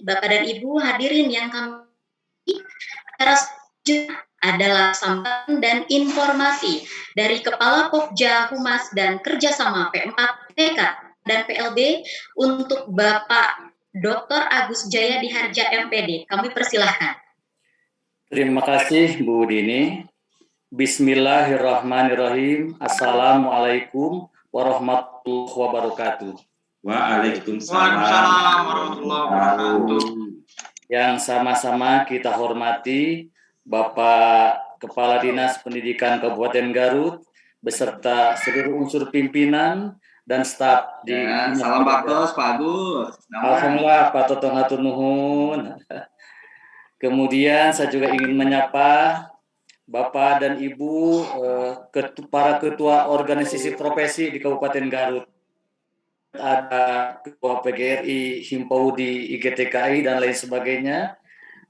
Bapak dan Ibu hadirin yang kami acara adalah sambutan dan informasi dari Kepala Pokja Humas dan Kerjasama P4TK dan PLB untuk Bapak Dr. Agus Jaya Diharja MPD. Kami persilahkan. Terima kasih Bu Dini. Bismillahirrahmanirrahim. Assalamualaikum warahmatullahi wabarakatuh. Waalaikumsalam warahmatullahi wabarakatuh. Yang sama-sama kita hormati Bapak Kepala Dinas Pendidikan Kabupaten Garut beserta seluruh unsur pimpinan dan staf di salam baktos Pak Agus. Alhamdulillah Pak Totong hatur nuhun. Kemudian saya juga ingin menyapa Bapak dan Ibu para ketua organisasi profesi di Kabupaten Garut. Ada Ketua PGRI, Himpaudi, IGTKI, dan lain sebagainya.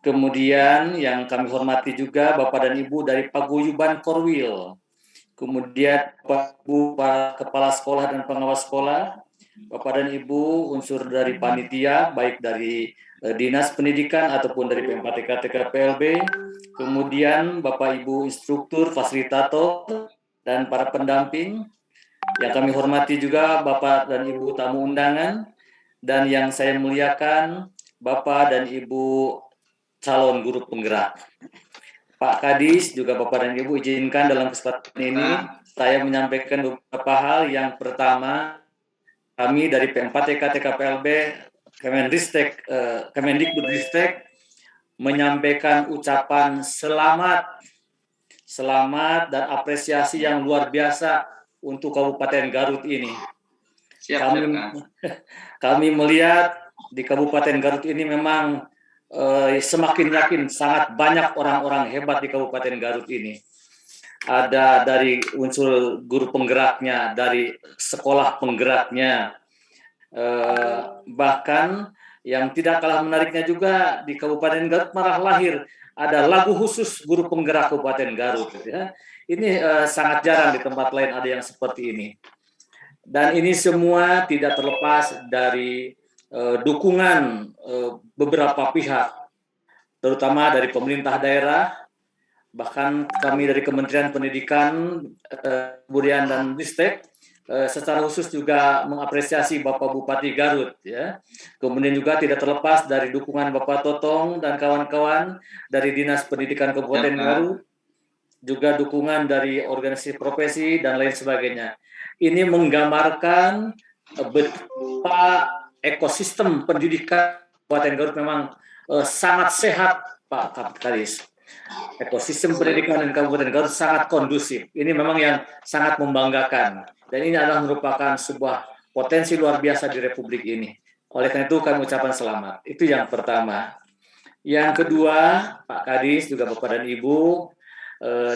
Kemudian yang kami hormati juga Bapak dan Ibu dari Paguyuban Korwil. Kemudian Bapak Ibu para kepala sekolah dan pengawas sekolah. Bapak dan Ibu unsur dari panitia, baik dari Dinas Pendidikan ataupun dari P4TK TKPLB, kemudian Bapak Ibu instruktur, fasilitator, dan para pendamping. Yang kami hormati juga Bapak dan Ibu tamu undangan, dan yang saya muliakan Bapak dan Ibu calon guru penggerak. Pak Kadis, juga Bapak dan Ibu izinkan dalam kesempatan ini saya menyampaikan beberapa hal. Yang pertama, kami dari P4TK TKPLB Kemendikbudristek menyampaikan ucapan selamat dan apresiasi yang luar biasa untuk Kabupaten Garut ini. Kami melihat di Kabupaten Garut ini memang semakin yakin sangat banyak orang-orang hebat di Kabupaten Garut ini. Ada dari unsur guru penggeraknya, dari sekolah penggeraknya, bahkan yang tidak kalah menariknya juga di Kabupaten Garut malah lahir ada lagu khusus guru penggerak Kabupaten Garut. Ya. Ini sangat jarang di tempat lain ada yang seperti ini. Dan ini semua tidak terlepas dari dukungan beberapa pihak, terutama dari pemerintah daerah, bahkan kami dari Kementerian Pendidikan, Kebudayaan dan Ristek secara khusus juga mengapresiasi Bapak Bupati Garut, ya. Kemudian juga tidak terlepas dari dukungan Bapak Totong dan kawan-kawan dari Dinas Pendidikan Kabupaten Garut, juga dukungan dari organisasi profesi dan lain sebagainya. Ini menggambarkan betapa ekosistem pendidikan Kabupaten Garut memang sangat sehat, Pak Kadis. Ekosistem pendidikan di Kabupaten Garut sangat kondusif. Ini memang yang sangat membanggakan. Dan ini adalah merupakan sebuah potensi luar biasa di Republik ini. Oleh karena itu kami ucapkan selamat. Itu yang pertama. Yang kedua, Pak Kadis, juga Bapak dan Ibu,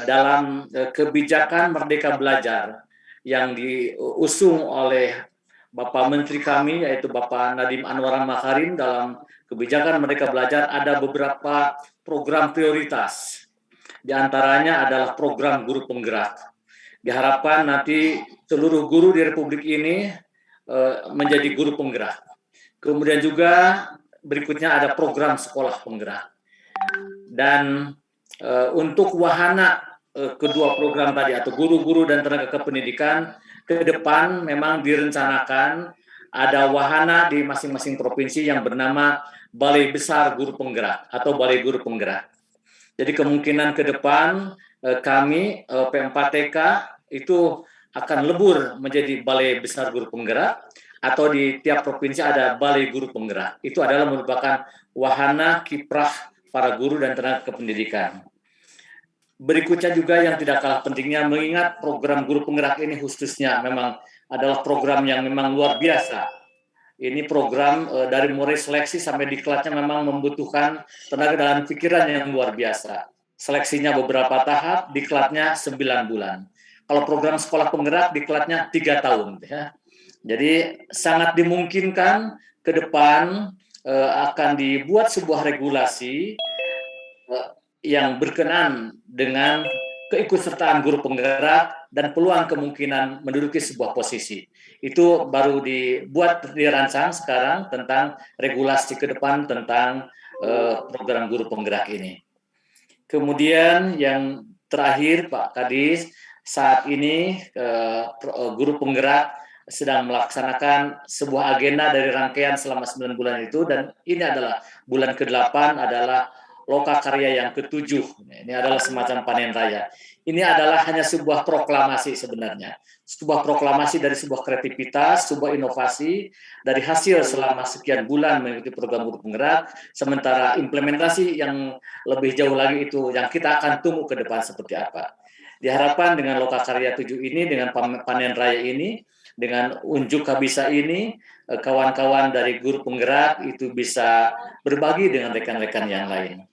dalam kebijakan Merdeka Belajar yang diusung oleh Bapak Menteri kami, yaitu Bapak Nadiem Anwar Makarim, dalam kebijakan Merdeka Belajar ada beberapa program prioritas. Di antaranya adalah program guru penggerak. Diharapkan nanti seluruh guru di Republik ini menjadi guru penggerak. Kemudian juga berikutnya ada program sekolah penggerak. Dan untuk wahana kedua program tadi atau guru-guru dan tenaga kependidikan ke depan memang direncanakan ada wahana di masing-masing provinsi yang bernama Balai Besar Guru Penggerak atau Balai Guru Penggerak. Jadi kemungkinan ke depan kami P4TK itu akan lebur menjadi Balai Besar Guru Penggerak, atau di tiap provinsi ada Balai Guru Penggerak. Itu adalah merupakan wahana kiprah para guru dan tenaga kependidikan. Berikutnya juga yang tidak kalah pentingnya, mengingat program guru penggerak ini khususnya memang adalah program yang memang luar biasa. Ini program dari mulai seleksi sampai diklatnya memang membutuhkan tenaga dan pikiran yang luar biasa. Seleksinya beberapa tahap, diklatnya 9 bulan. Kalau program sekolah penggerak, diklatnya 3 tahun. Ya. Jadi sangat dimungkinkan ke depan akan dibuat sebuah regulasi yang berkenan dengan keikutsertaan guru penggerak dan peluang kemungkinan menduduki sebuah posisi. Itu baru dirancang sekarang tentang regulasi ke depan tentang program guru penggerak ini. Kemudian yang terakhir Pak Kadis, saat ini guru penggerak sedang melaksanakan sebuah agenda dari rangkaian selama 9 bulan itu, dan ini adalah bulan ke-8 adalah Loka Karya yang ke-7. Ini adalah semacam panen raya. Ini adalah hanya sebuah proklamasi sebenarnya. Sebuah proklamasi dari sebuah kreativitas, sebuah inovasi dari hasil selama sekian bulan mengikuti program guru penggerak, sementara implementasi yang lebih jauh lagi itu yang kita akan tunggu ke depan seperti apa. Diharapkan dengan Loka Karya 7 ini, dengan panen raya ini, dengan unjuk kabisa ini, kawan-kawan dari guru penggerak itu bisa berbagi dengan rekan-rekan yang lain.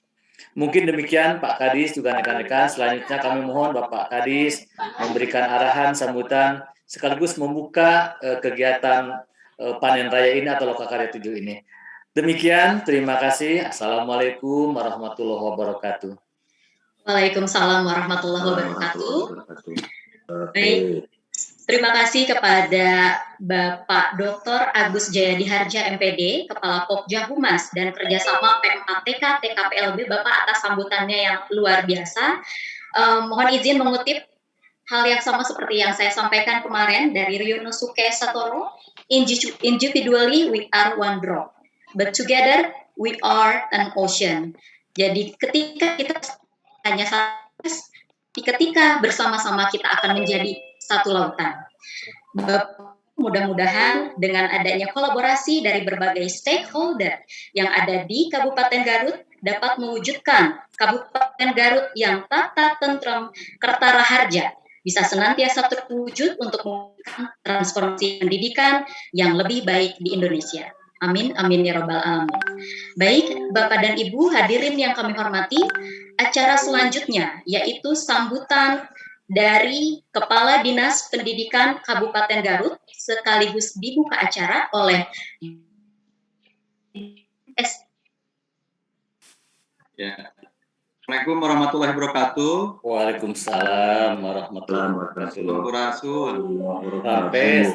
Mungkin demikian Pak Kadis juga rekan-rekan. Selanjutnya kami mohon Bapak Kadis memberikan arahan sambutan sekaligus membuka kegiatan panen raya ini atau Loka Karya 7 ini. Demikian, terima kasih. Assalamualaikum warahmatullahi wabarakatuh. Waalaikumsalam warahmatullahi wabarakatuh. Baik, terima kasih kepada Bapak Dr. Agus Jayadi Harja MPD, Kepala Pokja Humas dan Kerjasama P4TK TKPLB, Bapak atas sambutannya yang luar biasa. Mohon izin mengutip hal yang sama seperti yang saya sampaikan kemarin dari Ryonosuke Satoru, individually we are one drop, but together we are an ocean. Jadi ketika kita hanya satu, ketika bersama-sama kita akan menjadi satu lautan. Mudah-mudahan dengan adanya kolaborasi dari berbagai stakeholder yang ada di Kabupaten Garut dapat mewujudkan Kabupaten Garut yang tata tentrem, kertara harja, bisa senantiasa terwujud untuk mewujudkan transformasi pendidikan yang lebih baik di Indonesia. Amin, amin ya rabbal alamin. Baik, Bapak dan Ibu hadirin yang kami hormati, acara selanjutnya yaitu sambutan dari Kepala Dinas Pendidikan Kabupaten Garut sekaligus dibuka acara oleh Assalamualaikum warahmatullahi wabarakatuh. Waalaikumsalam warahmatullahi wabarakatuh. Sampurasun. Sampes.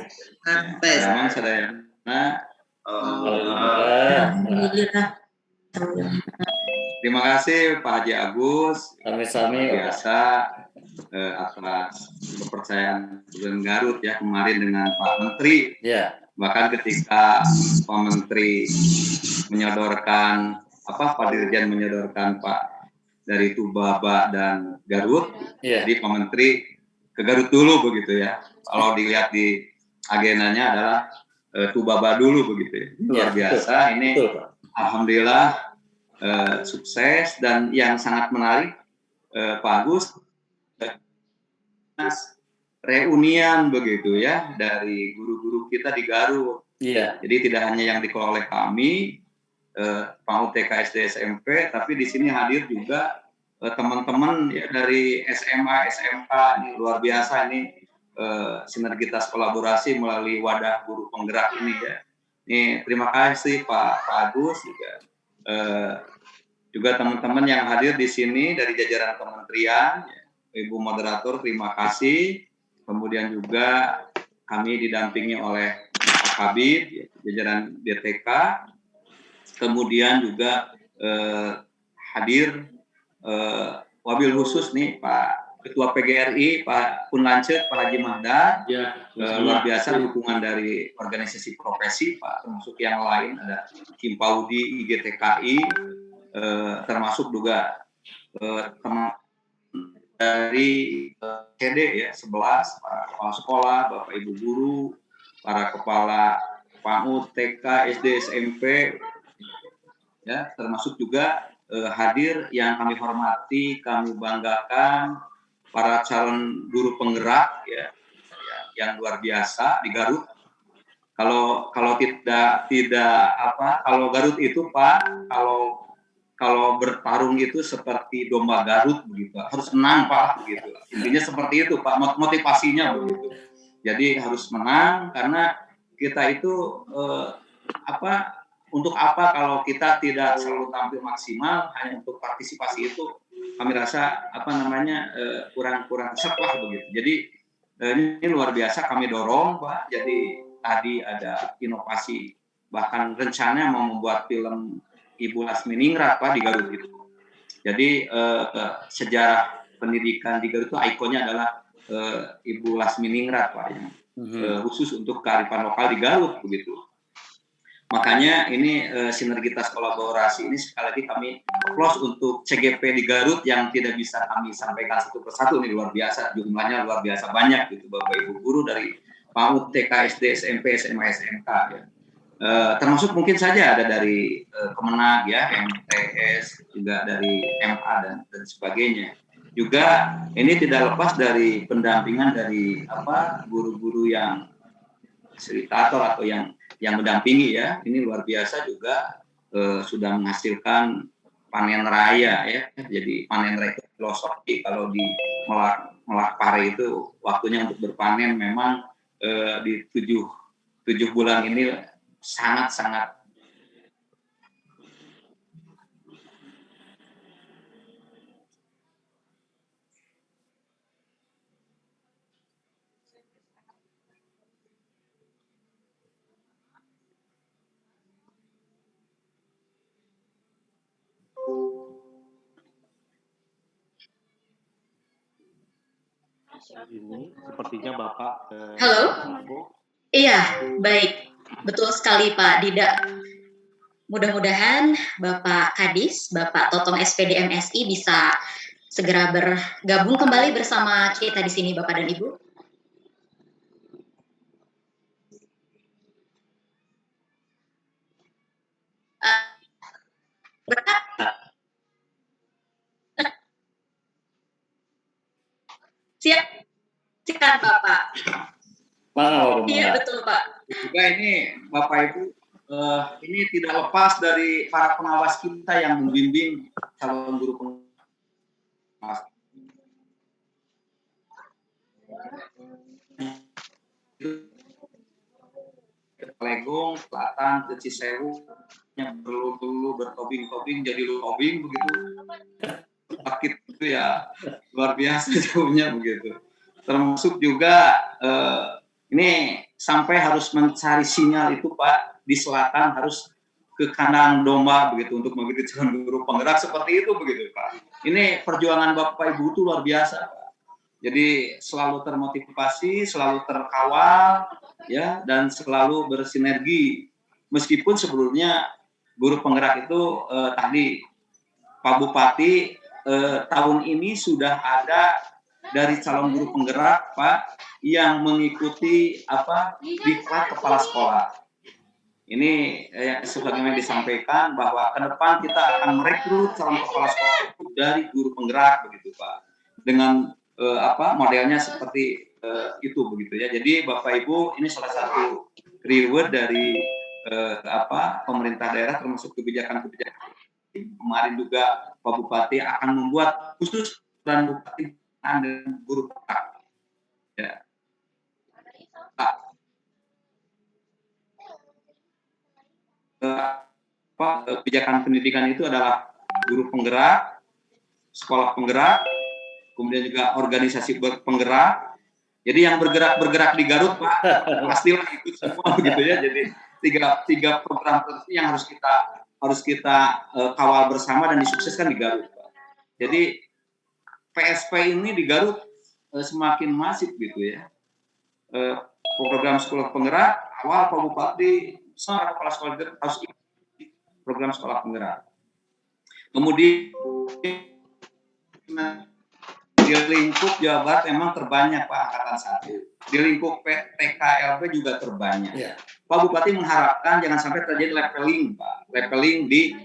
Memang sadayana. Alhamdulillah. Terima kasih Pak Haji Agus. Sami-sami. Biasa atas kepercayaan Kabupaten Garut ya kemarin dengan Pak Menteri. Ya. Bahkan ketika Pak Menteri menyodorkan Pak Dirjen menyodorkan Pak dari Tubaba dan Garut, jadi Pak Menteri ke Garut dulu begitu ya. Kalau dilihat di agendanya adalah Tubaba dulu begitu ya. Luar biasa ini. Alhamdulillah sukses, dan yang sangat menarik Pak Agus, reunian begitu ya dari guru-guru kita di Garut. Iya. Jadi tidak hanya yang dikelola oleh kami PAUD TK SD SMP, tapi di sini hadir juga teman-teman ya dari SMA SMK. Ini luar biasa ini sinergitas kolaborasi melalui wadah guru penggerak ini ya. Ini terima kasih Pak Agus juga teman-teman yang hadir di sini dari jajaran kementerian, ya. Ibu moderator terima kasih. Kemudian juga kami didampingi oleh Pak Kabid, ya, jajaran DTK. Kemudian juga hadir wabil khusus nih Pak Ketua PGRI, Pak Punlancet, Pak Haji Mahda, ya, luar biasa dukungan dari organisasi profesi, Pak, termasuk yang lain ada Kimpaudi, IGTKI, termasuk juga teman dari CD ya 11, para kepala sekolah, Bapak Ibu guru, para kepala PAUD, TK, SD, SMP, ya, termasuk juga hadir yang kami hormati, kami banggakan para calon guru penggerak ya yang luar biasa di Garut. Kalau tidak kalau Garut itu Pak, kalau bertarung itu seperti domba Garut begitu, harus menang Pak begitu. Intinya seperti itu Pak, motivasinya begitu. Jadi harus menang, karena kita itu untuk apa kalau kita tidak selalu tampil maksimal hanya untuk partisipasi itu kami rasa kurang serp lah begitu. Jadi ini luar biasa kami dorong Pak. Jadi tadi ada inovasi, bahkan rencana mau membuat film Ibu Lasminingrat Pak di Garut itu. Jadi sejarah pendidikan di Garut itu ikonnya adalah Ibu Lasminingrat Pak, yang khusus untuk kearifan lokal di Garut begitu. Makanya ini sinergitas kolaborasi ini sekali lagi kami close untuk CGP di Garut yang tidak bisa kami sampaikan satu persatu, ini luar biasa, jumlahnya luar biasa banyak gitu Bapak Ibu guru dari PAUD, TK, SD, SMP, SMA, SMK ya. Termasuk mungkin saja ada dari Kemenag ya, MTS, juga dari MA dan sebagainya. Juga ini tidak lepas dari pendampingan dari guru-guru yang fasilitator atau yang mendampingi ya. Ini luar biasa juga sudah menghasilkan panen raya ya. Jadi panen raya itu filosofi, kalau di Melak Pare itu waktunya untuk berpanen memang di 7 bulan ini sangat-sangat ini sepertinya Bapak Halo? Iya, baik. Betul sekali Pak Dida. Mudah-mudahan Bapak Kadis, Bapak Totong SPD MSI bisa segera bergabung kembali bersama kita di sini Bapak dan Ibu. Siap Bapak. Iya betul Pak. Juga ini Bapak Ibu, ini tidak lepas dari para pengawas kita yang membimbing calon guru pengawas. Legong, Selatan, ke Cisewu, yang perlu bertobing-tobing jadi lubing begitu. Sakit itu ya luar biasa jauhnya begitu. Termasuk juga ini sampai harus mencari sinyal itu Pak di selatan, harus ke kandang domba begitu untuk mengikuti calon guru penggerak seperti itu begitu Pak. Ini perjuangan Bapak Ibu itu luar biasa Pak. Jadi selalu termotivasi, selalu terkawal ya, dan selalu bersinergi. Meskipun sebelumnya guru penggerak itu tadi Pak Bupati tahun ini sudah ada dari calon guru penggerak Pak yang mengikuti diklat kepala sekolah. Ini sebagaimana disampaikan bahwa ke depan kita akan merekrut calon kepala sekolah dari guru penggerak begitu Pak. Dengan modelnya seperti itu begitu ya. Jadi Bapak Ibu, ini salah satu reward dari pemerintah daerah termasuk kebijakan-kebijakan. Kemarin juga Pak Bupati akan membuat khusus dan bupati dan guru penggerak. Ya. Kebijakan pendidikan itu adalah guru penggerak, sekolah penggerak, kemudian juga organisasi penggerak. Jadi yang bergerak di Garut Pak pastilah ikut semua gitu ya. Jadi tiga program yang harus kita kawal bersama dan disukseskan di Garut Pak. Jadi PSP ini di Garut semakin masif gitu ya. Program sekolah penggerak awal Pak Bupati semua kepala sekolah harus ikut program sekolah penggerak. Kemudian di lingkup Jawa Barat memang terbanyak Pak angkatan 1. Di lingkup TKLP juga terbanyak. Yeah. Pak Bupati mengharapkan jangan sampai terjadi leveling Pak, leveling di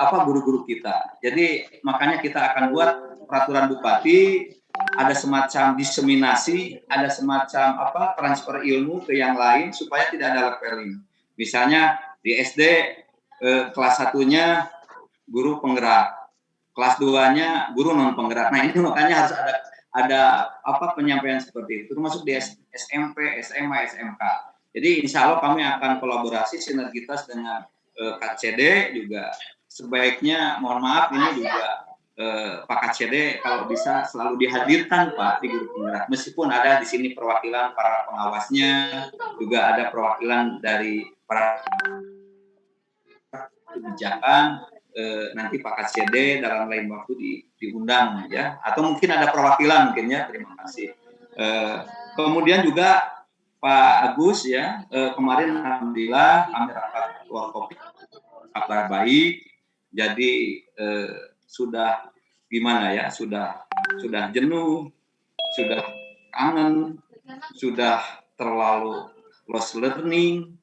guru-guru kita. Jadi makanya kita akan buat peraturan Bupati, ada semacam diseminasi, ada semacam transfer ilmu ke yang lain supaya tidak ada leveling. Misalnya di SD kelas 1-nya guru penggerak, kelas 2-nya guru non penggerak. Nah ini makanya harus ada penyampaian seperti itu, termasuk di SMP, SMA, SMK. Jadi insya Allah kami akan kolaborasi sinergitas dengan KCD juga. Sebaiknya mohon maaf ini juga Pak KCD kalau bisa selalu dihadirkan Pak di guru penggerak, meskipun ada di sini perwakilan para pengawasnya, juga ada perwakilan dari para kebijakan, nanti Pak KCD dalam lain waktu diundang ya, atau mungkin ada perwakilan mungkin ya. Terima kasih. Kemudian juga Pak Agus ya, kemarin alhamdulillah kami rapat warkop kabar baik, jadi sudah gimana ya, sudah jenuh, sudah kangen, sudah terlalu lost learning,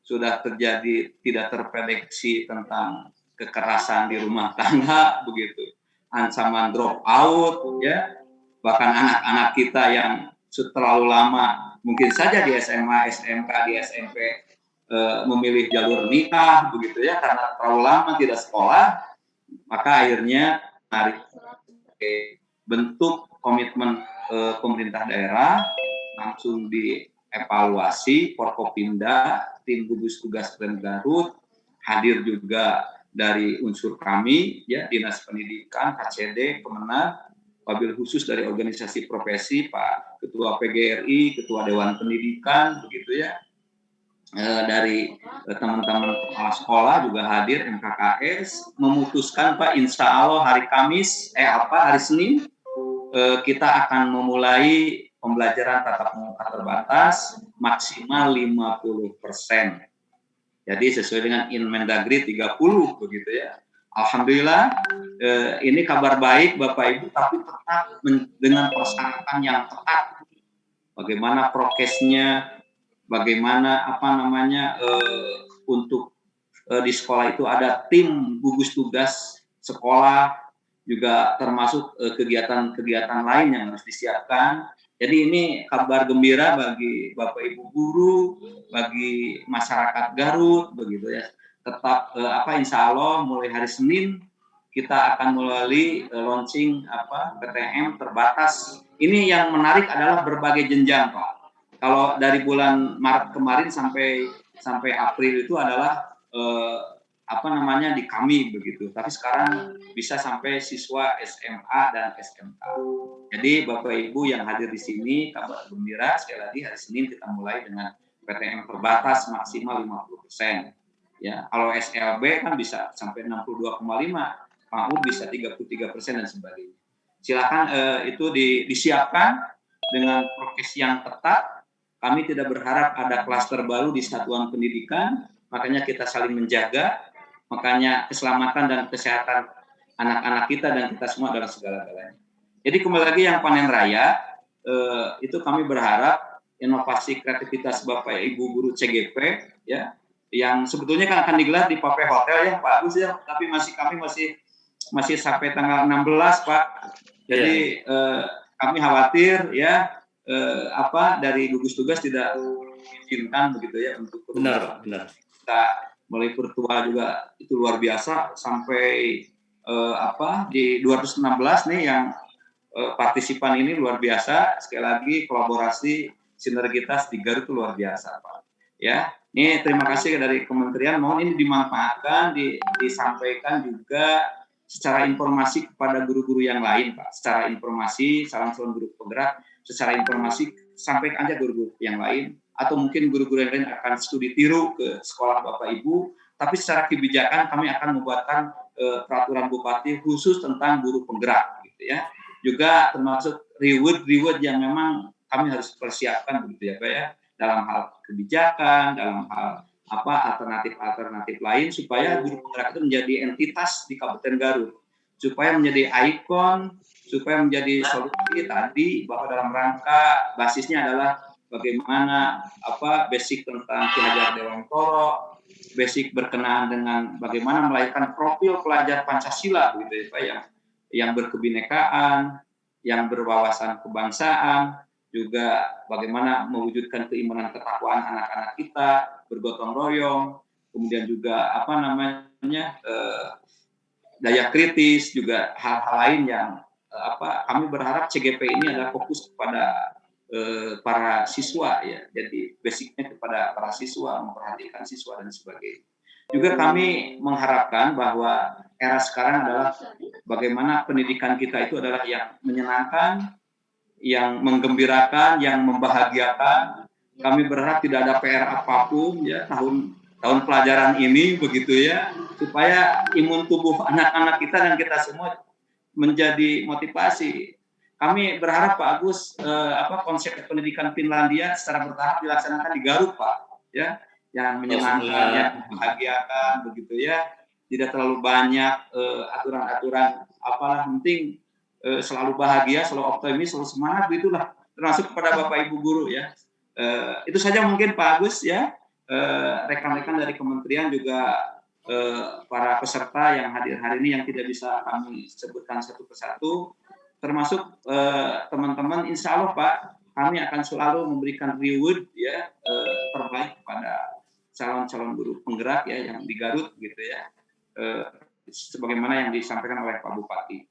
sudah terjadi tidak terprediksi tentang kekerasan di rumah tangga, begitu, ancaman drop out ya, bahkan anak-anak kita yang terlalu lama mungkin saja di SMA, SMK, di SMP memilih jalur nikah begitu ya, karena terlalu lama tidak sekolah, maka akhirnya menarik bentuk komitmen pemerintah daerah, langsung dievaluasi Forkopimda, tim gugus tugas Keren Garut, hadir juga dari unsur kami ya, Dinas Pendidikan, KCD, Kemenag, wabil khusus dari organisasi profesi, Pak Ketua PGRI, Ketua Dewan Pendidikan, begitu ya, dari teman-teman kepala sekolah juga hadir, MKKS, memutuskan Pak, insya Allah hari Kamis, hari Senin, kita akan memulai pembelajaran tatap muka terbatas maksimal 50%. Jadi sesuai dengan Inmendagri 30 begitu ya. Alhamdulillah, ini kabar baik Bapak Ibu, tapi tetap dengan persyaratan yang ketat. Bagaimana prokesnya, bagaimana untuk di sekolah itu ada tim gugus tugas sekolah, juga termasuk kegiatan-kegiatan lain yang harus disiapkan. Jadi ini kabar gembira bagi Bapak Ibu guru, bagi masyarakat Garut begitu ya. Tetap insya Allah mulai hari Senin kita akan melalui launching PTM terbatas. Ini yang menarik adalah berbagai jenjang Pak. Kalau dari bulan Maret kemarin sampai April itu adalah di kami begitu. Tapi sekarang bisa sampai siswa SMA dan SMK. Jadi Bapak Ibu yang hadir di sini, kabar gembira, sekali lagi hari Senin kita mulai dengan PTM terbatas maksimal 50%. Ya, kalau SLB kan bisa sampai 62,5, PAUD bisa 33% dan sebagainya. Silakan itu disiapkan dengan prokes yang ketat. Kami tidak berharap ada klaster baru di satuan pendidikan, makanya kita saling menjaga, makanya keselamatan dan kesehatan anak-anak kita dan kita semua adalah segala-galanya. Jadi kembali lagi yang panen raya, itu kami berharap inovasi kreativitas Bapak Ibu guru CGP ya, yang sebetulnya kan akan digelar di Pape Hotel ya Pak Agus ya, tapi kami masih sampai tanggal 16 Pak. Jadi kami khawatir ya dari gugus tugas tidak diizinkan begitu ya untuk benar. Kita mulai virtual juga itu luar biasa sampai di 216 nih yang partisipan ini luar biasa. Sekali lagi kolaborasi sinergitas di Garut itu luar biasa Pak. Ya, ini terima kasih dari Kementerian, mohon ini dimanfaatkan, disampaikan juga secara informasi kepada guru-guru yang lain Pak. Secara informasi, calon guru penggerak, secara informasi sampaikan aja guru-guru yang lain, atau mungkin guru-guru yang lain akan studi tiru ke sekolah Bapak Ibu, tapi secara kebijakan kami akan membuatkan peraturan Bupati khusus tentang guru penggerak gitu ya. Juga termasuk reward yang memang kami harus persiapkan begitu ya Pak ya, dalam hal kebijakan, dalam hal alternatif lain, supaya guru penggerak itu menjadi entitas di Kabupaten Garut, supaya menjadi ikon, supaya menjadi solusi tadi bahwa dalam rangka basisnya adalah bagaimana basic tentang Ki Hajar Dewantara, basic berkenaan dengan bagaimana melahirkan profil pelajar Pancasila begitu ya Pak, yang berkebinekaan, yang berwawasan kebangsaan, juga bagaimana mewujudkan keimanan ketakwaan anak-anak kita, bergotong royong, kemudian juga daya kritis, juga hal-hal lain yang kami berharap CGP ini adalah fokus kepada para siswa ya, jadi basicnya kepada para siswa, memperhatikan siswa dan sebagainya. Juga kami mengharapkan bahwa era sekarang adalah bagaimana pendidikan kita itu adalah yang menyenangkan, yang menggembirakan, yang membahagiakan. Kami berharap tidak ada PR apapun ya tahun pelajaran ini begitu ya, supaya imun tubuh anak-anak kita dan kita semua menjadi motivasi. Kami berharap Pak Agus konsep pendidikan Finlandia secara bertahap dilaksanakan di Garut Pak ya, yang menyenangkan, yang membahagiakan begitu ya, tidak terlalu banyak aturan-aturan apalah, penting selalu bahagia, selalu optimis, selalu semangat begitulah, termasuk kepada Bapak Ibu guru ya. Itu saja mungkin Pak Agus ya, rekan-rekan dari kementerian juga para peserta yang hadir hari ini yang tidak bisa kami sebutkan satu persatu, termasuk teman-teman, insya Allah Pak, kami akan selalu memberikan reward ya terbaik kepada calon-calon guru penggerak ya yang di Garut gitu ya, sebagaimana yang disampaikan oleh Pak Bupati.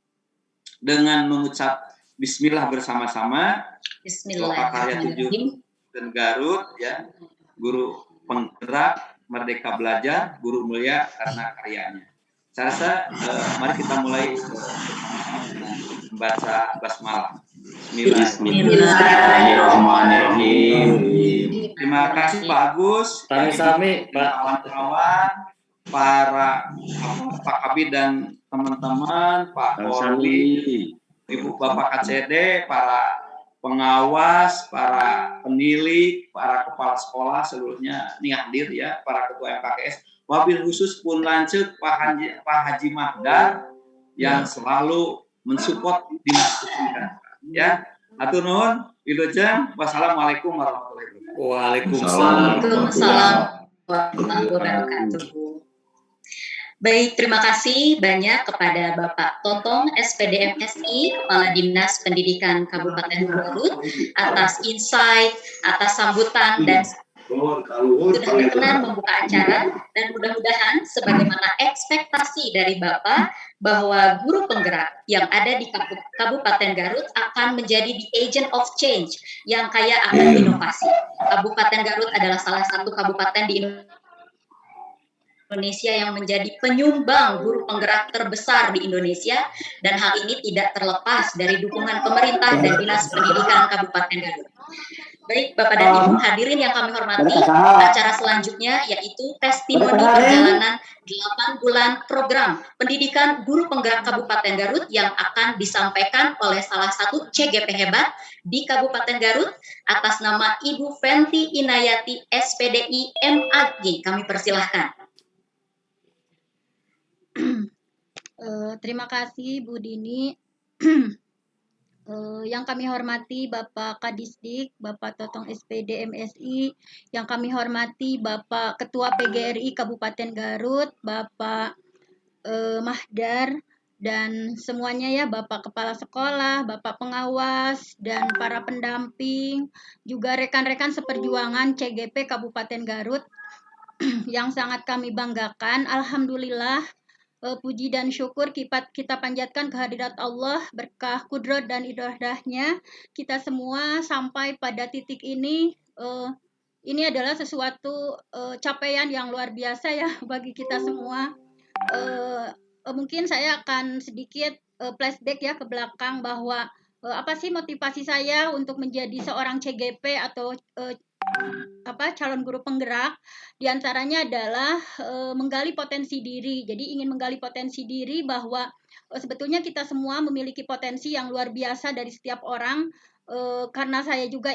Dengan mengucap Bismillah bersama-sama, Bapak Karya 7 dan Garut ya, guru penggerak Merdeka Belajar, guru mulia karena karyanya. Saya rasa mari kita mulai membaca basmalah. Bismillahirrahmanirrahim. Terima kasih Pak Agus, Sami-sami Pak, kawan-kawan, para Pak Kabid dan teman-teman, Pak Korwi, Ibu Bapak KCD, para pengawas, para penilik, para kepala sekolah seluruhnya ini hadir ya, para ketua MKKS, wabil khusus pun lanjut Pak Haji Mahdar yang selalu mensupport dinas pendidikan ya. Atur nuhun, wilujeng, wassalamualaikum warahmatullahi wabarakatuh. Waalaikumsalam. Waalaikumsalam warahmatullahi wabarakatuh. Baik, terima kasih banyak kepada Bapak Totong, SPD MSI, Kepala Dinas Pendidikan Kabupaten Garut, atas insight, atas sambutan, dan sudah berkenan membuka acara, dan mudah-mudahan sebagaimana ekspektasi dari Bapak bahwa guru penggerak yang ada di Kabupaten Garut akan menjadi the agent of change yang kaya akan inovasi. Kabupaten Garut adalah salah satu kabupaten di Indonesia yang menjadi penyumbang guru penggerak terbesar di Indonesia, dan hal ini tidak terlepas dari dukungan pemerintah dan Dinas Pendidikan Kabupaten Garut. Baik, Bapak dan Ibu hadirin yang kami hormati, acara selanjutnya yaitu testimoni perjalanan 8 bulan program pendidikan guru penggerak Kabupaten Garut yang akan disampaikan oleh salah satu CGP hebat di Kabupaten Garut atas nama Ibu Fenty Inayati SPDI MAG. Kami persilahkan. Terima kasih Bu Dini. Yang kami hormati Bapak Kadisdik, Bapak Totong SPD MSI, yang kami hormati Bapak Ketua PGRI Kabupaten Garut, Bapak Mahdar, dan semuanya ya, Bapak Kepala Sekolah, Bapak Pengawas, dan para pendamping, juga rekan-rekan seperjuangan CGP Kabupaten Garut yang sangat kami banggakan. Alhamdulillah, puji dan syukur kita panjatkan kehadirat Allah, berkah kudrat dan iradahnya kita semua sampai pada titik ini. Ini adalah sesuatu capaian yang luar biasa ya bagi kita semua. Mungkin saya akan sedikit flashback ya ke belakang bahwa apa sih motivasi saya untuk menjadi seorang CGP atau calon guru penggerak. Di antaranya adalah menggali potensi diri. Jadi ingin menggali potensi diri bahwa sebetulnya kita semua memiliki potensi yang luar biasa dari setiap orang. Karena saya juga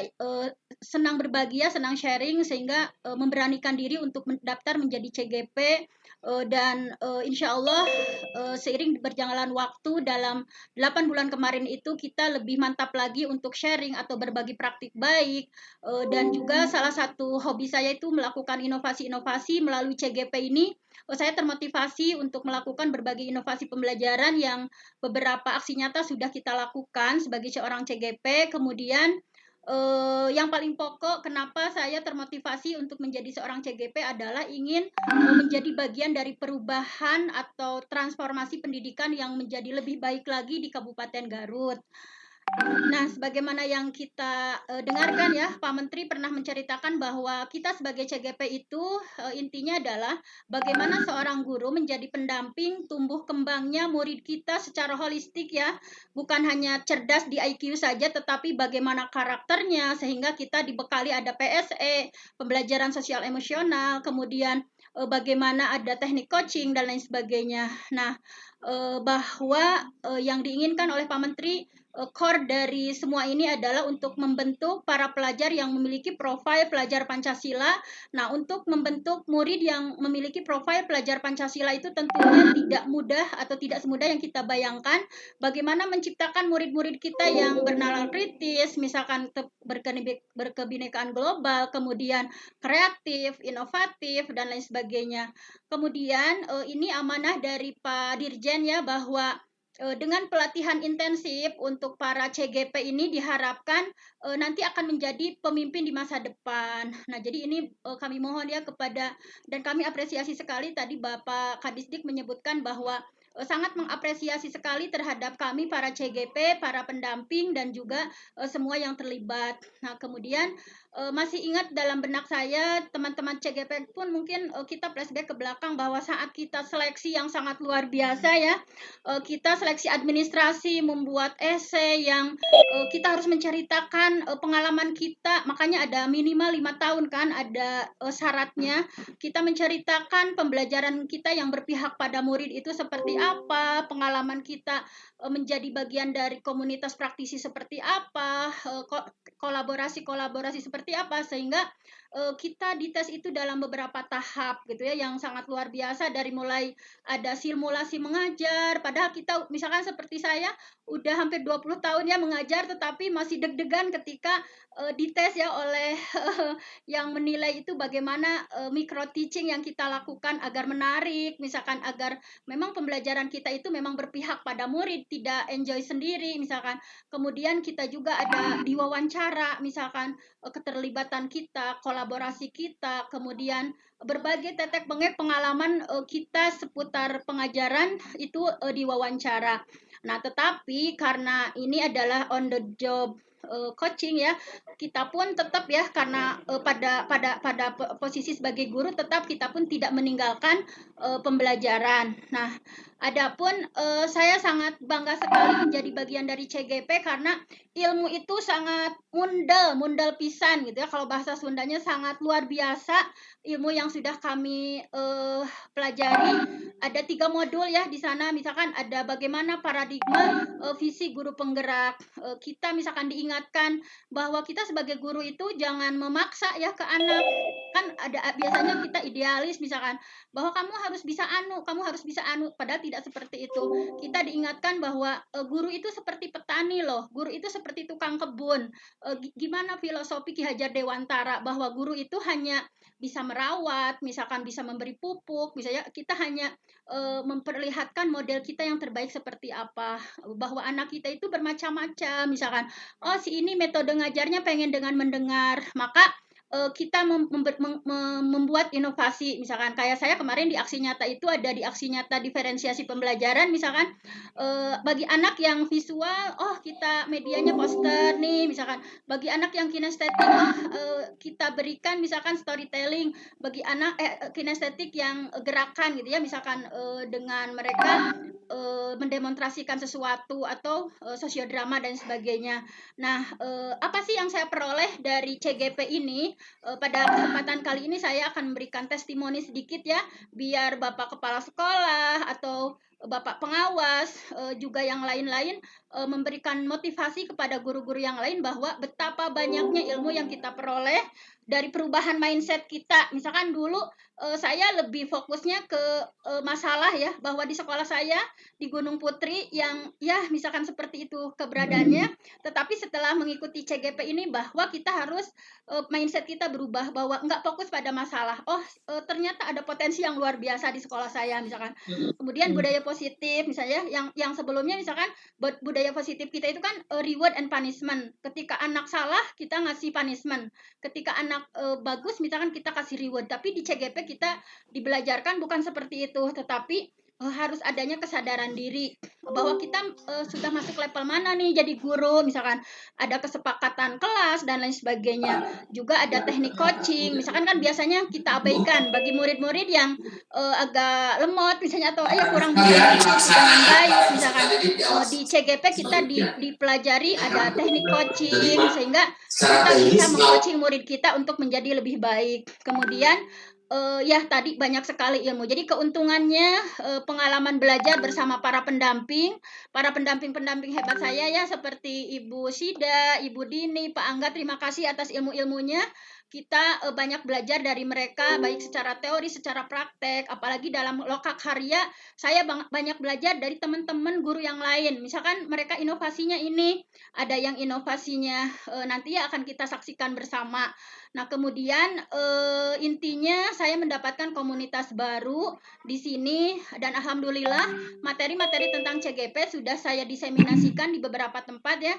senang berbagi, senang sharing, sehingga memberanikan diri untuk mendaftar menjadi CGP, dan insya Allah seiring berjalan waktu dalam 8 bulan kemarin itu kita lebih mantap lagi untuk sharing atau berbagi praktik baik, dan juga salah satu hobi saya itu melakukan inovasi-inovasi melalui CGP ini. Saya termotivasi untuk melakukan berbagai inovasi pembelajaran yang beberapa aksi nyata sudah kita lakukan sebagai seorang CGP. Kemudian yang paling pokok kenapa saya termotivasi untuk menjadi seorang CGP adalah ingin menjadi bagian dari perubahan atau transformasi pendidikan yang menjadi lebih baik lagi di Kabupaten Garut. Nah, sebagaimana yang kita dengarkan ya, Pak Menteri pernah menceritakan bahwa kita sebagai CGP itu intinya adalah bagaimana seorang guru menjadi pendamping tumbuh kembangnya murid kita secara holistik ya, bukan hanya cerdas di IQ saja, tetapi bagaimana karakternya sehingga kita dibekali ada PSE, pembelajaran sosial emosional, kemudian bagaimana ada teknik coaching dan lain sebagainya. Nah, bahwa yang diinginkan oleh Pak Menteri core dari semua ini adalah untuk membentuk para pelajar yang memiliki profil pelajar Pancasila. Nah, untuk membentuk murid yang memiliki profil pelajar Pancasila itu tentunya tidak mudah atau tidak semudah yang kita bayangkan. Bagaimana menciptakan murid-murid kita yang bernalar kritis, misalkan berkebinekaan global, kemudian kreatif, inovatif, dan lain sebagainya. Kemudian ini amanah dari Pak Dirjen ya, bahwa dengan pelatihan intensif untuk para CGP ini diharapkan nanti akan menjadi pemimpin di masa depan. Nah, jadi ini kami mohon ya kepada, dan kami apresiasi sekali tadi Bapak Kadisdik menyebutkan bahwa sangat mengapresiasi sekali terhadap kami para CGP, para pendamping dan juga semua yang terlibat. Nah, kemudian masih ingat dalam benak saya teman-teman CGP pun mungkin kita flashback ke belakang bahwa saat kita seleksi yang sangat luar biasa ya, kita seleksi administrasi membuat esai yang kita harus menceritakan pengalaman kita, makanya ada minimal 5 tahun kan, ada syaratnya kita menceritakan pembelajaran kita yang berpihak pada murid itu seperti apa, pengalaman kita menjadi bagian dari komunitas praktisi seperti apa, kolaborasi seperti apa, sehingga kita dites itu dalam beberapa tahap gitu ya, yang sangat luar biasa, dari mulai ada simulasi mengajar, padahal kita misalkan seperti saya udah hampir 20 tahun ya mengajar, tetapi masih deg-degan ketika dites ya oleh yang menilai itu bagaimana micro teaching yang kita lakukan agar menarik, misalkan agar memang pembelajaran kita itu memang berpihak pada murid, tidak enjoy sendiri misalkan. Kemudian kita juga ada diwawancara, misalkan keterlibatan kita, kolaborasi kita, kemudian berbagai tetek bengek pengalaman kita seputar pengajaran itu diwawancara. Nah, tetapi karena ini adalah on the job coaching ya, kita pun tetap ya, karena pada posisi sebagai guru tetap kita pun tidak meninggalkan pembelajaran. Nah, adapun saya sangat bangga sekali menjadi bagian dari CGP karena ilmu itu sangat mundel pisan gitu ya. Kalau bahasa Sundanya sangat luar biasa ilmu yang sudah kami pelajari. Ada 3 modul ya di sana, misalkan ada bagaimana paradigma visi guru penggerak. Kita misalkan diingatkan bahwa kita sebagai guru itu jangan memaksa ya ke anak. Kan ada biasanya kita idealis misalkan bahwa kamu harus bisa anu, padahal tidak seperti itu. Kita diingatkan bahwa guru itu seperti petani loh, guru itu seperti tukang kebun. Gimana filosofi Ki Hajar Dewantara bahwa guru itu hanya bisa merawat, misalkan bisa memberi pupuk, misalnya kita hanya memperlihatkan model kita yang terbaik seperti apa, bahwa anak kita itu bermacam-macam, misalkan oh si ini metode ngajarnya pengen dengan mendengar, maka kita membuat inovasi, misalkan kayak saya kemarin di aksi nyata itu ada di aksi nyata diferensiasi pembelajaran, misalkan bagi anak yang visual, oh kita medianya poster nih, misalkan bagi anak yang kinestetik, kita berikan misalkan storytelling, bagi anak kinestetik yang gerakan gitu ya, misalkan dengan mereka mendemonstrasikan sesuatu atau sosiodrama dan sebagainya. Nah, apa sih yang saya peroleh dari CGP ini? Pada kesempatan kali ini saya akan memberikan testimoni sedikit ya, biar Bapak Kepala Sekolah atau Bapak Pengawas juga yang lain-lain memberikan motivasi kepada guru-guru yang lain bahwa betapa banyaknya ilmu yang kita peroleh dari perubahan mindset kita. Misalkan dulu saya lebih fokusnya ke masalah ya, bahwa di sekolah saya di Gunung Putri yang ya misalkan seperti itu keberadaannya, tetapi setelah mengikuti CGP ini bahwa kita harus mindset kita berubah, bahwa enggak fokus pada masalah. Oh, ternyata ada potensi yang luar biasa di sekolah saya misalkan. Kemudian budaya positif misalnya yang sebelumnya misalkan budaya positif kita itu kan reward and punishment. Ketika anak salah kita ngasih punishment. Ketika anak bagus misalkan kita kasih reward. Tapi di CGP kita dibelajarkan bukan seperti itu, tetapi harus adanya kesadaran diri. bahwa kita sudah masuk level mana nih jadi guru, misalkan ada kesepakatan kelas dan lain sebagainya. Juga ada teknik coaching, misalkan kan biasanya kita abaikan bagi murid-murid yang agak lemot misalnya atau kurang bisa mengikuti dengan baik, misalkan di CGP kita dipelajari ada teknik coaching sehingga kita bisa meng-coaching murid kita untuk menjadi lebih baik. Kemudian ya tadi banyak sekali ilmu. Jadi keuntungannya pengalaman belajar bersama para pendamping hebat saya ya seperti Ibu Sida, Ibu Dini, Pak Angga, terima kasih atas ilmu-ilmunya. Kita banyak belajar dari mereka baik secara teori, secara praktek, apalagi dalam lokakarya saya banyak belajar dari teman-teman guru yang lain. Misalkan mereka inovasinya ini, ada yang inovasinya nanti ya akan kita saksikan bersama. Nah, kemudian intinya saya mendapatkan komunitas baru di sini dan alhamdulillah materi-materi tentang CGP sudah saya diseminasikan di beberapa tempat ya.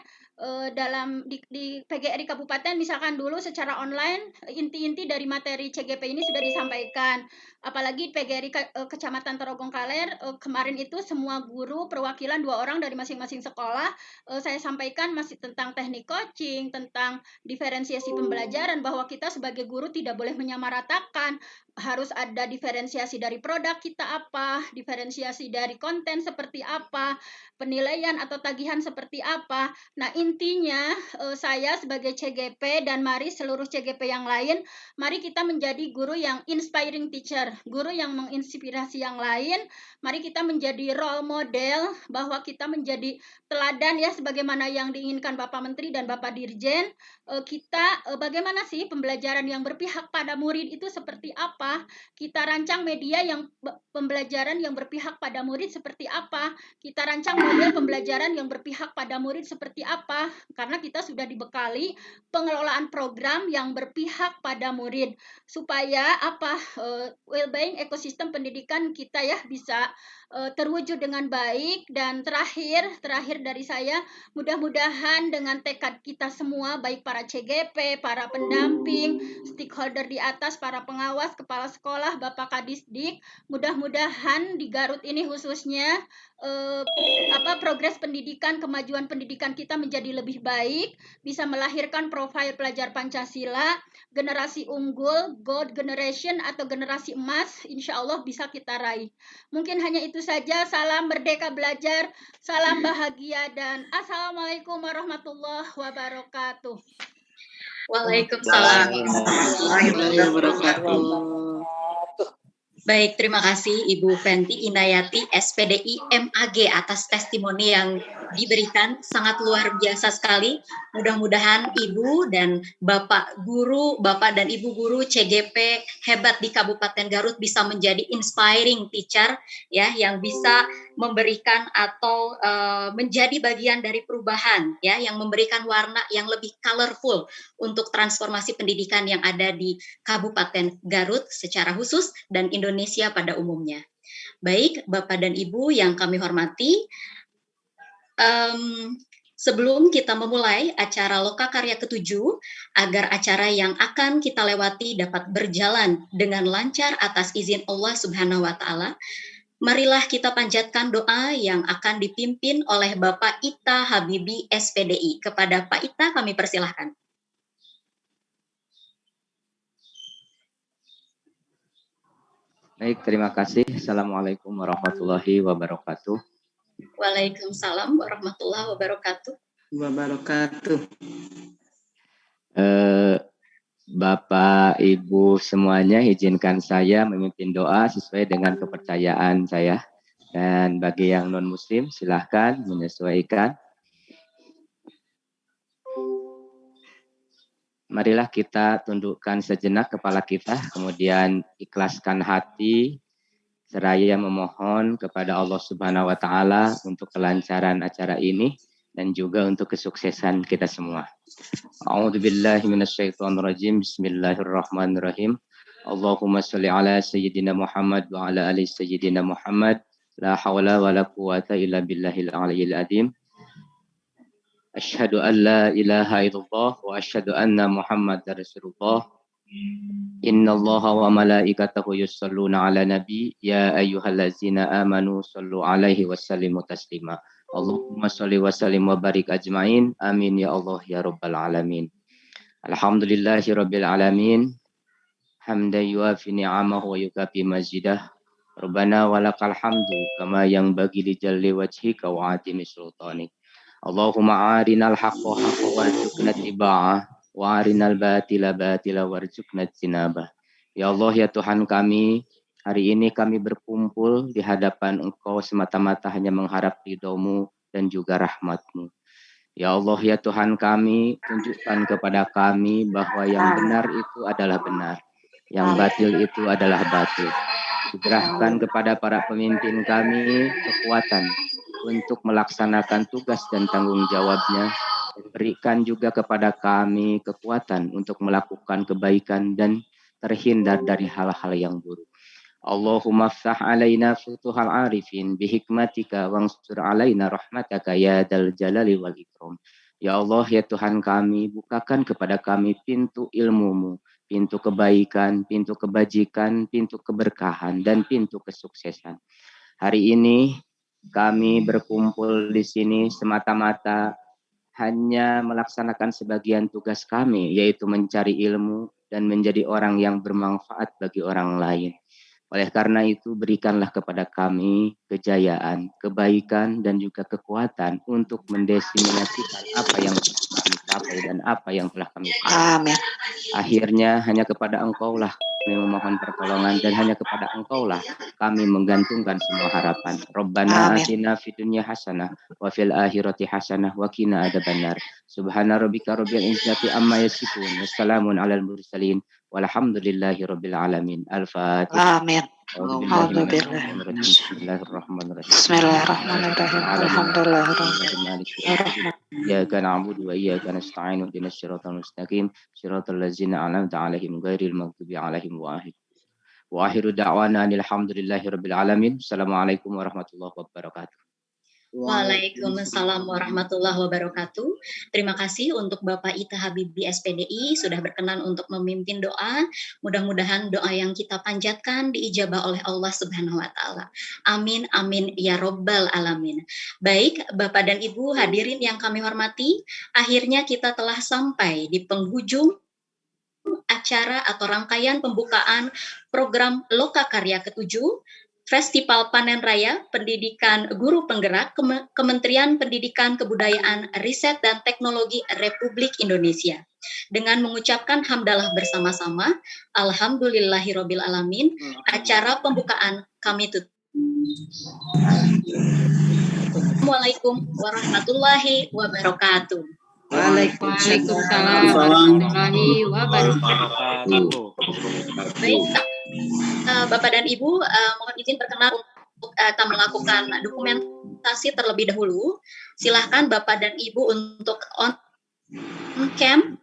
Dalam di PGRI Kabupaten misalkan dulu secara online inti-inti dari materi CGP ini sudah disampaikan. Apalagi PGRI Kecamatan Tarogong Kaler kemarin itu semua guru perwakilan 2 orang dari masing-masing sekolah saya sampaikan masih tentang teknik coaching, tentang diferensiasi pembelajaran, bahwa kita sebagai guru tidak boleh menyamaratakan, harus ada diferensiasi dari produk kita apa, diferensiasi dari konten seperti apa, penilaian atau tagihan seperti apa. Nah, intinya saya sebagai CGP dan mari seluruh CGP yang lain, mari kita menjadi guru yang inspiring teacher, guru yang menginspirasi yang lain. Mari kita menjadi role model, bahwa kita menjadi teladan ya sebagaimana yang diinginkan Bapak Menteri dan Bapak Dirjen. Kita bagaimana sih pembelajaran yang berpihak pada murid itu seperti apa? Kita rancang media yang pembelajaran yang berpihak pada murid seperti apa? Kita rancang model pembelajaran yang berpihak pada murid seperti apa? Karena kita sudah dibekali pengelolaan program yang berpihak pada murid supaya well-being ekosistem pendidikan kita ya bisa terwujud dengan baik. Dan terakhir dari saya, mudah-mudahan dengan tekad kita semua baik para CGP, para pendamping, stakeholder di atas, para pengawas, kepala sekolah, Bapak Kadisdik, mudah-mudahan di Garut ini khususnya progres pendidikan, kemajuan pendidikan kita menjadi lebih baik, bisa melahirkan profil pelajar Pancasila, generasi unggul, gold generation atau generasi emas, insya Allah bisa kita raih. Mungkin hanya itu saja. Salam merdeka belajar, salam bahagia, dan assalamualaikum warahmatullahi wabarakatuh. Waalaikumsalam warahmatullahi wabarakatuh. Baik, terima kasih Ibu Fenty Inayati, SPDI MAG atas testimoni yang diberikan, sangat luar biasa sekali. Mudah-mudahan Ibu dan Bapak guru, Bapak dan Ibu guru CGP hebat di Kabupaten Garut bisa menjadi inspiring teacher ya, yang bisa memberikan atau menjadi bagian dari perubahan ya, yang memberikan warna yang lebih colorful untuk transformasi pendidikan yang ada di Kabupaten Garut secara khusus dan Indonesia pada umumnya. Baik, Bapak dan Ibu yang kami hormati, sebelum kita memulai acara Lokakarya ke-7, agar acara yang akan kita lewati dapat berjalan dengan lancar atas izin Allah Subhanahu wa Ta'ala, marilah kita panjatkan doa yang akan dipimpin oleh Bapak Ita Habibi SPDI. Kepada Pak Ita kami persilahkan. Baik, terima kasih. Assalamualaikum warahmatullahi wabarakatuh. Waalaikumsalam warahmatullahi wabarakatuh. Bapak, Ibu semuanya, izinkan saya memimpin doa sesuai dengan kepercayaan saya. Dan bagi yang non-muslim, silahkan menyesuaikan. Marilah kita tundukkan sejenak kepala kita, kemudian ikhlaskan hati, seraya memohon kepada Allah Subhanahu wa Ta'ala untuk kelancaran acara ini dan juga untuk kesuksesan kita semua. A'udzubillahi minasyaitonirrajim. Bismillahirrahmanirrahim. Allahumma sholli ala sayyidina Muhammad wa ala ali sayyidina Muhammad. La haula wa la quwata illa billahil aliyyil azim. Asyhadu an la ilaha illallah wa asyhadu anna Muhammadar Rasulullah. Innallaha wa malaikatahu yusholluna ala nabi ya ayyuhallazina amanu shallu alaihi wasallimu taslima. Allahumma shalli wa sallim wa barik ajmain. Amin ya Allah ya rabbal alamin. Alhamdulillahi rabbil alamin. Hamdan yuafi ni'amahu wa yukafi mazidah. Rabbana walakal hamdu kama yang bagi li jalli wajhika wa atimi sultanik. Allahumma arinal haqqa haqqa warzuqna tiba'ah wa arinal batila batila warzuqna jinabah. Ya Allah ya Tuhan kami, hari ini kami berkumpul di hadapan Engkau semata-mata hanya mengharap ridho-Mu dan juga rahmat-Mu. Ya Allah ya Tuhan kami, tunjukkan kepada kami bahwa yang benar itu adalah benar, yang batil itu adalah batil. Gerahkan kepada para pemimpin kami kekuatan untuk melaksanakan tugas dan tanggung jawabnya. Berikan juga kepada kami kekuatan untuk melakukan kebaikan dan terhindar dari hal-hal yang buruk. Allahumma ftah alaina futuhal arifin bihikmatika wangsur alaina rahmataka ya dal jalali wal ikram. Ya Allah ya Tuhan kami, bukakan kepada kami pintu ilmu-Mu, pintu kebaikan, pintu kebajikan, pintu keberkahan, dan pintu kesuksesan. Hari ini kami berkumpul di sini semata-mata hanya melaksanakan sebagian tugas kami, yaitu mencari ilmu dan menjadi orang yang bermanfaat bagi orang lain. Oleh karena itu, berikanlah kepada kami kejayaan, kebaikan, dan juga kekuatan untuk mendesimasikan apa yang telah kami capai dan apa yang telah kami capai. Amin. Akhirnya hanya kepada Engkaulah kami memohon pertolongan dan hanya kepada Engkaulah kami menggantungkan semua harapan. Rabbana atina fid dunya hasanah wa fil akhirati hasanah wa qina adzabannar. Subhana rabbika rabbil izzati amma yasifun. Wassalamun alal mursalin. Walhamdulillahi rabbil alamin. Al-Fatihah. Amin. Bismillahirrahmanirrahim. Bismillahirrahmanirrahim. Alhamdulillahirrahmanirrahim. Iyyaka na'budu wa iyyaka nasta'in ihdinas siratal mustaqim siratal ladzina an'amta 'alaihim ghairil maghdubi 'alaihim wa akhiru da'wana alhamdulillahirabbil alamin. Assalamualaikum warahmatullahi wabarakatuh. Waalaikumsalam warahmatullahi wabarakatuh. Terima kasih untuk Bapak Ita Habibie SPDI sudah berkenan untuk memimpin doa. Mudah-mudahan doa yang kita panjatkan diijabah oleh Allah Subhanahu wa taala. Amin amin ya robbal alamin. Baik, Bapak dan Ibu hadirin yang kami hormati, akhirnya kita telah sampai di penghujung acara atau rangkaian pembukaan program Lokakarya ke-7 Festival Panen Raya Pendidikan Guru Penggerak Kementerian Pendidikan Kebudayaan Riset dan Teknologi Republik Indonesia. Dengan mengucapkan hamdalah bersama-sama, alhamdulillahirabbil alamin, acara pembukaan kami tutup. Assalamualaikum warahmatullahi wabarakatuh. Waalaikumsalam warahmatullahi wabarakatuh. Baik, Bapak dan Ibu, mohon izin berkenan untuk kami melakukan dokumentasi terlebih dahulu. Silahkan Bapak dan Ibu untuk on cam.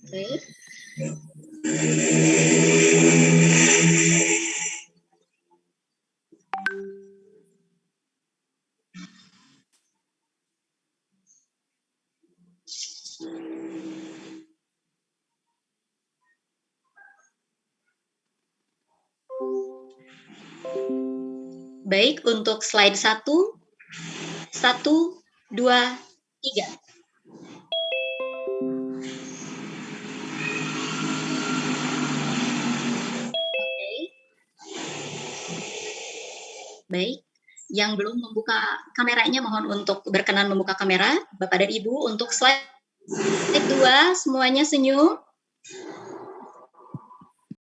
Baik. Baik, untuk slide 1, 1, 2, 3. Baik, yang belum membuka kameranya mohon untuk berkenan membuka kamera. Bapak dan Ibu, untuk slide 2 semuanya senyum.